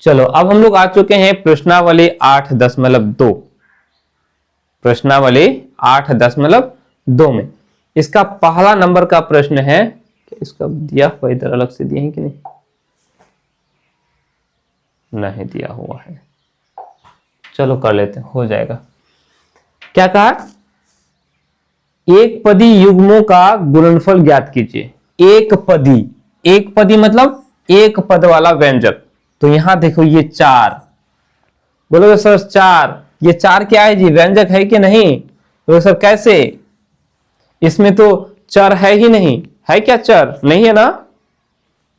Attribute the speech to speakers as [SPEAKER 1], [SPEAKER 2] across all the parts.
[SPEAKER 1] चलो अब हम लोग आ चुके हैं प्रश्नावली 8.2। प्रश्नावली 8.2 में इसका पहला नंबर का प्रश्न है। इसका दिया हुआ इधर अलग से दिए हैं कि नहीं? नहीं दिया हुआ है, चलो कर लेते हैं, हो जाएगा। क्या कहा? एक पदी युग्मों का गुणनफल ज्ञात कीजिए। एक पदी, एक पदी मतलब एक पद वाला व्यंजक। तो यहां देखो ये 4, बोलोगे सर 4, ये 4 क्या है जी? व्यंजक है कि नहीं? बोलोगे सर कैसे? इसमें तो चर है ही नहीं। है क्या चर? नहीं है ना?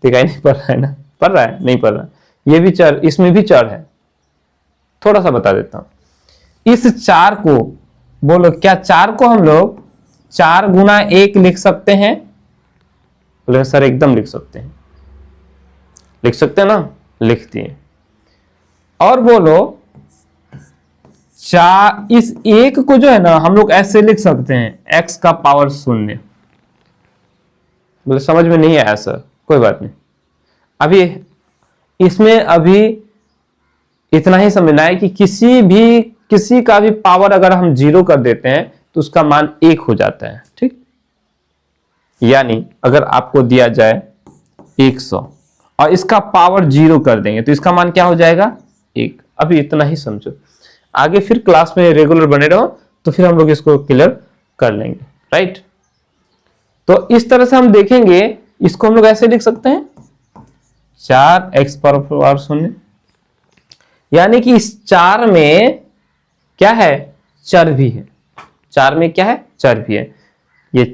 [SPEAKER 1] दिखाई नहीं पड़ रहा है ना? पड़ रहा है? नहीं पड़ रहा। ये भी चर, इसमें भी चर है। थोड़ा सा बता देता हूं। इस 4 को, बोलो क्या 4 को हम लोग 4 गुना 1 लिख सकते हैं? बोले सर एकदम लिख सकते हैं। लिख सकते हैं ना? लिख दिए। और बोलो 4, इस 1 को जो है ना हम लोग ऐसे लिख सकते हैं, x का पावर 0। बोले समझ में नहीं आया सर, कोई बात नहीं। अभी इसमें अभी इतना ही समझना है कि किसी का भी पावर अगर हम 0 कर देते हैं तो उसका मान 1 हो जाता है। ठीक, यानी अगर आपको दिया जाए 100 और इसका पावर 0 कर देंगे तो इसका मान क्या हो जाएगा? 1। अभी इतना ही समझो, आगे फिर क्लास में रेगुलर बने रहो तो फिर हम लोग इसको क्लियर कर लेंगे। राइट, तो इस तरह से हम देखेंगे। इसको हम लोग ऐसे लिख सकते हैं 4x पावर 0, यानी कि इस 4 में क्या है? चर भी है। 4 में क्या है? चर भी है। ये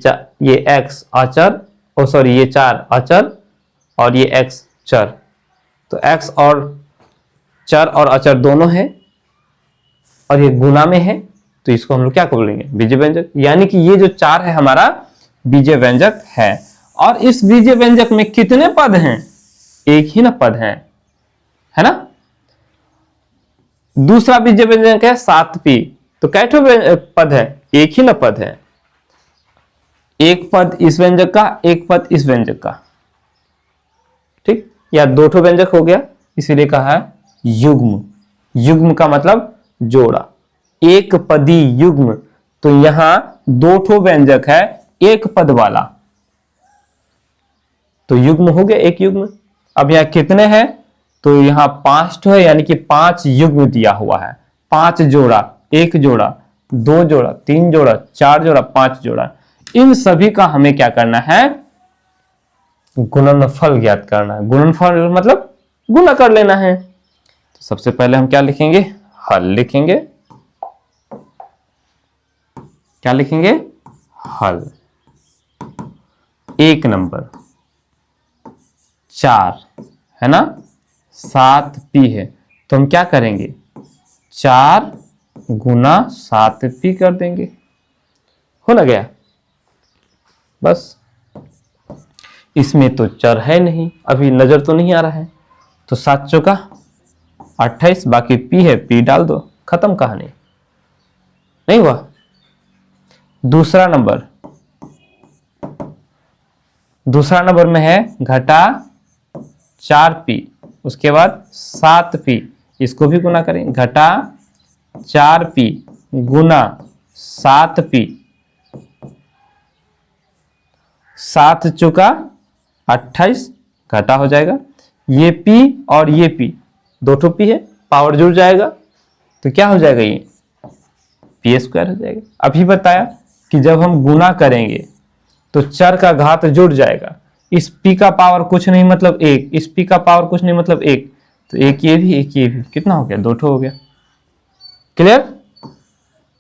[SPEAKER 1] x अचर, ओ सॉरी ये 4 अचर और ये x चर। तो x और चर और अचर दोनों है और ये गुना में है, तो इसको हम लोग क्या बोलेंगे? बीजीय व्यंजक। यानी कि ये जो 4 है हमारा बीजीय व्यंजक है। और इस बीजीय व्यंजक में कितने पद हैं? एक ही ना पद है ना? दूसरा बीजीय व्यंजक है 7p, तो कैठो पद है? एक ही ना पद है। एक पद इस व्यंजक का, एक पद इस व्यंजक का। ठीक, या 2 ठो व्यंजक हो गया, इसीलिए कहा है युग्म। युग्म का मतलब जोड़ा, एक पदी युग्म। तो यहां 2 ठो व्यंजक है एक पद वाला, तो युग्म हो गया, एक युग्म। अब यहां कितने हैं? तो यहां 5 ठो है, यानी कि 5 युग्म दिया हुआ है। 5 जोड़ा, 1 जोड़ा, 2 जोड़ा, 3 जोड़ा, 4 जोड़ा, 5 जोड़ा। इन सभी का हमें क्या करना है? गुणनफल ज्ञात करना है। गुणनफल मतलब गुणा कर लेना है। तो सबसे पहले हम क्या लिखेंगे? हल लिखेंगे। क्या लिखेंगे? हल। 1 नंबर 4 है ना, 7p है, तो हम क्या करेंगे? 4 गुना 7p कर देंगे। हो ना गया? बस, इसमें तो चर है नहीं, अभी नजर तो नहीं आ रहा है। तो 7 चौका 28, बाकी p है, p डाल दो, खत्म कहानी। नहीं हुआ? दूसरा नंबर में है घटा 4p, उसके बाद 7p, इसको भी गुना करें। घटा 4p गुना 7p, 7 चौका 28, घटा हो जाएगा। ये p और ये p, 2 ठो p है, पावर जुड़ जाएगा तो क्या हो जाएगा? ये p² हो जाएगा। अभी बताया कि जब हम गुना करेंगे तो चर का घात जुड़ जाएगा। इस p का पावर कुछ नहीं मतलब 1, इस p का पावर कुछ नहीं मतलब 1, तो एक ये भी, एक ये भी, कितना हो गया? 2 ठो हो गया। क्लियर?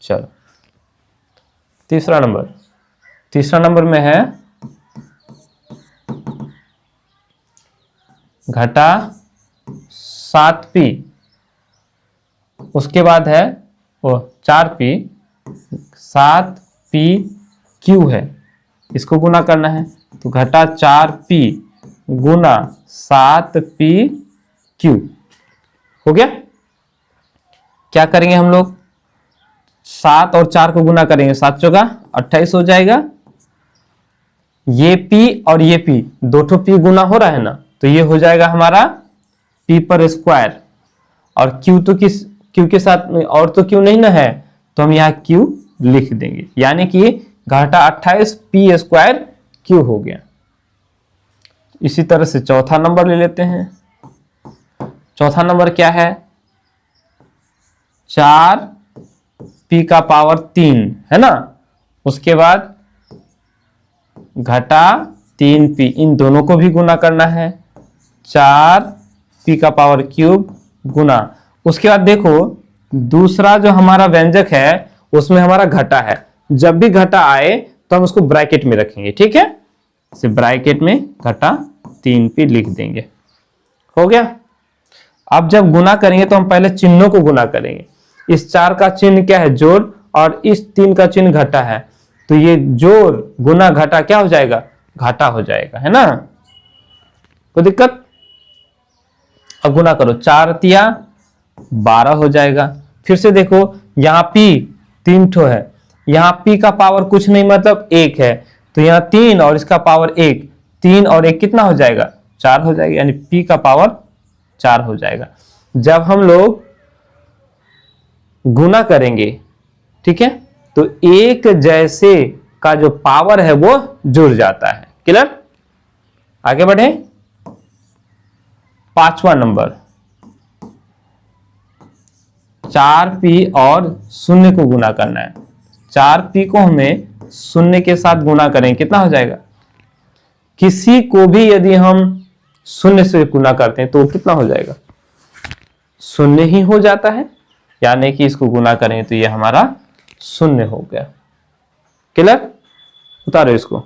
[SPEAKER 1] चलो तीसरा नंबर में है घटा 7p, उसके बाद है वो 4p, 7pq है, इसको गुना करना है। तो घटा 4p गुना 7pq हो गया। क्या करेंगे हम लोग? 7 और 4 को गुना करेंगे, 7 चौका 28 हो जाएगा। ये p और ये p, 2 ठो p गुना हो रहा है ना, तो ये हो जाएगा हमारा p पर स्क्वायर, और q तो किस q के साथ में और तो q नहीं ना है, तो हम यहाँ q लिख देंगे, यानी कि घाटा 28 p स्क्वायर q हो गया। इसी तरह से चौथा नंबर ले लेते हैं। चौथा नंबर क्या है, 4p का पावर 3 है ना, उसके बाद घटा 3p, इन दोनों को भी गुना करना है, 4p का पावर क्यूब गुना, उसके बाद देखो दूसरा जो हमारा व्यंजक है उसमें हमारा घटा है, जब भी घटा आए तो हम उसको ब्रैकेट में रखेंगे, ठीक है, इसे ब्रैकेट में घटा 3p लिख देंगे, हो गया। अब जब गुना करेंगे तो हम पहले चिन्हों को गुना करेंगे। इस 4 का चिन्ह क्या है, जोड़, और इस 3 का चिन्ह घटा है, तो ये जोड़ गुना घटा क्या हो जाएगा, घाटा हो जाएगा, है ना, कोई दिक्कत। अब गुना करो, 4 तिया 12 हो जाएगा। फिर से देखो यहाँ p 3 ठो है, यहाँ p का पावर कुछ नहीं मतलब 1 है, तो यहाँ 3 और इसका पावर 1, 3 और 1 कितना हो जाएगा, 4 हो जाएगा, यानी p का पावर 4 हो जाएगा। जब हम लोग गुना करेंगे, ठीक है, तो एक जैसे का जो पावर है वो जुड़ जाता है, क्लियर। आगे बढ़े, पांचवा नंबर, 4p और शून्य को गुना करना है। 4p को हमें शून्य के साथ गुना करें, कितना हो जाएगा, किसी को भी यदि हम शून्य से गुना करते हैं तो कितना हो जाएगा, शून्य ही हो जाता है, यानी कि इसको गुना करें तो ये हमारा शून्य हो गया, क्लियर। उतारो इसको।